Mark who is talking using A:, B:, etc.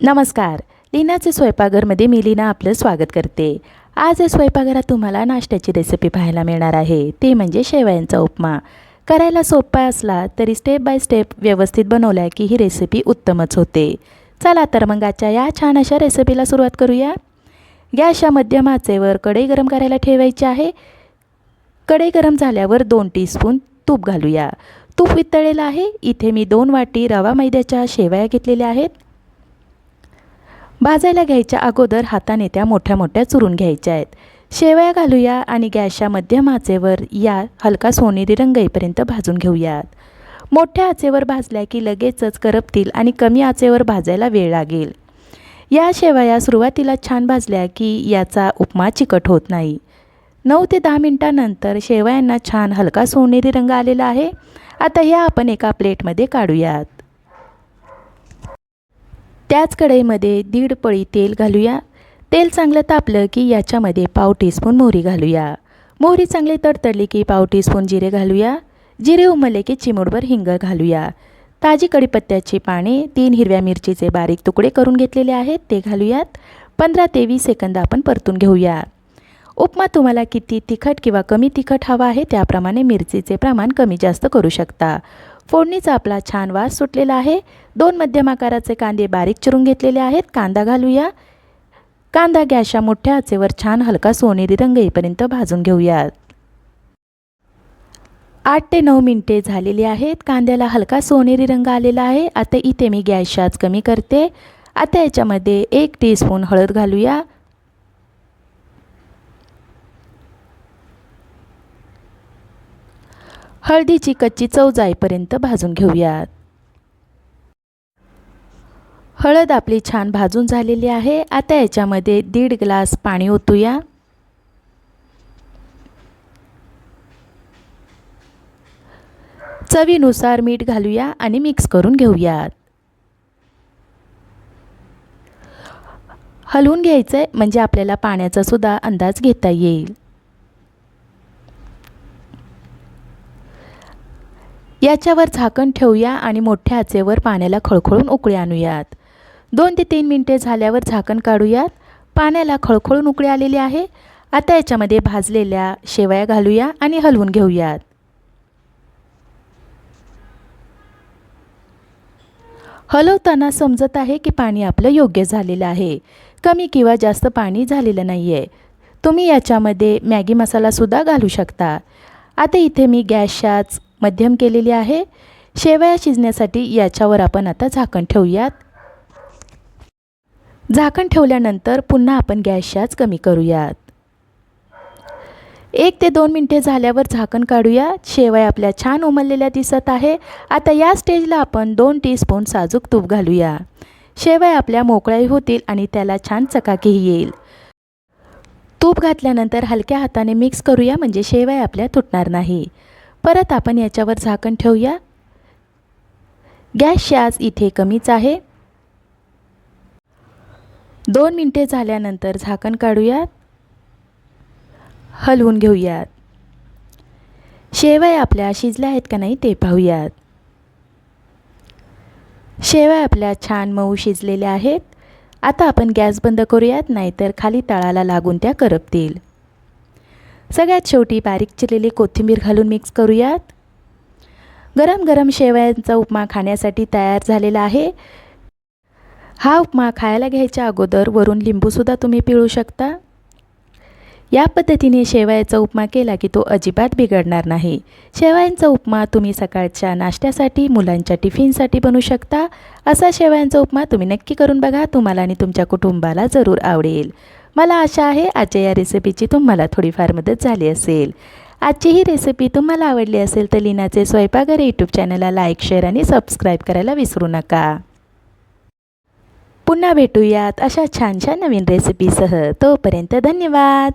A: नमस्कार. लीनाचे स्वयंपाकघरमध्ये मी लीना आपलं स्वागत करते. आज या स्वयंपाकघरात तुम्हाला नाश्त्याची रेसिपी पाहायला मिळणार आहे. ते म्हणजे शेवयांचा उपमा. करायला सोपा असला तरी स्टेप बाय स्टेप व्यवस्थित बनवल्या की ही रेसिपी उत्तमच होते. चला तर मग आजच्या या छान अशा रेसिपीला सुरुवात करूया. गॅसच्या मध्यम आचेवर कढई गरम करायला ठेवायची आहे. कढई गरम झाल्यावर 2 टीस्पून तूप घालूया. तूप वितळलेलं आहे. इथे मी 2 वाटी रवा मैद्याच्या शेवया घेतलेल्या आहेत. भाजायला घ्यायच्या अगोदर हाताने त्या मोठ्या मोठ्या चुरून घ्यायच्या आहेत. शेवया घालूया आणि गॅसच्या मध्यम आचेवर या हलका सोनेरी रंग येईपर्यंत भाजून घेऊयात. मोठ्या आचेवर भाजल्या की लगेचच करपतील आणि कमी आचेवर भाजायला वेळ लागेल. या शेवया सुरुवातीला छान भाजल्या की याचा उपमा चिकट होत नाही. 9 ते 10 मिनिटांनंतर शेवयांना छान हलका सोनेरी रंग आलेला आहे. आता ह्या आपण एका प्लेटमध्ये काढूयात. त्याच कढईमध्ये 1.5 पळी तेल घालूया. तेल चांगलं तापलं की याच्यामध्ये पाव टीस्पून मोहरी घालूया. मोहरी चांगली तडतडली की पाव टीस्पून जिरे घालूया. जिरे उमलले की चिमूटभर हिंग घालूया. ताजी कढीपत्त्याची पाने, 3 हिरव्या मिरचीचे बारीक तुकडे करून घेतलेले आहेत ते घालूयात. 15 ते 20 सेकंद आपण परतून घेऊया. उपमा तुम्हाला किती तिखट किंवा कमी तिखट हवा आहे त्याप्रमाणे मिरचीचे प्रमाण कमी जास्त करू शकता. फोडणीचा आपला छान वास सुटलेला आहे. 2 मध्यम आकाराचे कांदे बारीक चिरून घेतलेले आहेत. कांदा घालूया. कांदा गॅसच्या मोठ्या आचेवर छान हलका सोनेरी रंग येईपर्यंत भाजून घेऊयात. 8 ते 9 मिनिटे झालेली आहेत. कांद्याला हलका सोनेरी रंग आलेला आहे. आता इथे मी गॅसची आच कमी करते. आता याच्यामध्ये 1 टीस्पून हळद घालूया. हळदीची कच्ची चव जाईपर्यंत भाजून घेऊयात. हळद आपली छान भाजून झालेली आहे. आता याच्यामध्ये 1.5 ग्लास पाणी ओतूया. चवीनुसार मीठ घालूया आणि मिक्स करून घेऊयात. हलवून घ्यायचं म्हणजे आपल्याला पाण्याचा सुद्धा अंदाज घेता येईल. याच्यावर झाकण ठेवूया आणि मोठ्या आचेवर पाण्याला खळखळून उकळी आणूयात. 2 ते 3 मिनिटे झाल्यावर झाकण काढूयात. पाण्याला खळखळून उकळी आलेली आहे. आता याच्यामध्ये भाजलेल्या शेवया घालूया आणि हलवून घेऊयात. हलवताना समजत आहे की पाणी आपलं योग्य झालेलं आहे. कमी किंवा जास्त पाणी झालेलं नाही आहे. तुम्ही याच्यामध्ये मॅगी मसालासुद्धा घालू शकता. आता इथे मी गॅसची आच मध्यम केलेली आहे. शेवया शिजण्यासाठी याच्यावर आपण आता झाकण ठेवूयात. झाकण ठेवल्यानंतर पुन्हा आपण गॅसची आच कमी करूयात. 1 ते 2 मिनिटे झाल्यावर झाकण काढूया. शेवया आपल्या छान उमललेल्या दिसत आहे. आता या स्टेजला आपण 2 टीस्पून साजूक तूप घालूया. शेवया आपल्या मोकळ्याही होतील आणि त्याला छान चकाकीही येईल. तूप घातल्यानंतर हलक्या हाताने मिक्स करूया म्हणजे शेवया आपल्या तुटणार नाही. परत आपण याच्यावर झाकण ठेवूया. गॅसची आच इथे कमीच आहे. 2 मिनिटे झाल्यानंतर झाकण काढूयात. हलवून घेऊयात. शेवया आपल्या शिजल्या आहेत का नाही ते पाहूयात. शेवया आपल्या छान मऊ शिजलेल्या आहेत. आता आपण गॅस बंद करूयात नाहीतर खाली तळाला लागून त्या करपतील. सगळ्यात शेवटी बारीक चिरलेली कोथिंबीर घालून मिक्स करूयात. गरम गरम शेवयांचा उपमा खाण्यासाठी तयार झालेला आहे. हा उपमा खायला घ्यायच्या अगोदर वरून लिंबूसुद्धा तुम्ही पिळू शकता. या पद्धतीने शेवयाचा उपमा केला की तो अजिबात बिघडणार नाही. शेवयांचा उपमा तुम्ही सकाळच्या नाश्त्यासाठी, मुलांच्या टिफिनसाठी बनवू शकता. असा शेवयांचा उपमा तुम्ही नक्की करून बघा. तुम्हाला आणि तुमच्या कुटुंबाला जरूर आवडेल. मला आशा आहे आजच्या या रेसिपीची तुम्हाला थोडीफार मदत झाली असेल. आजची ही रेसिपी तुम्हाला आवडली असेल तर लीनाचे स्वयंपाकघर यूट्यूब चॅनलला लाईक, शेअर आणि सबस्क्राईब करायला विसरू नका. पुन्हा भेटूयात अशा छानशा नवीन रेसिपीसह. तोपर्यंत धन्यवाद.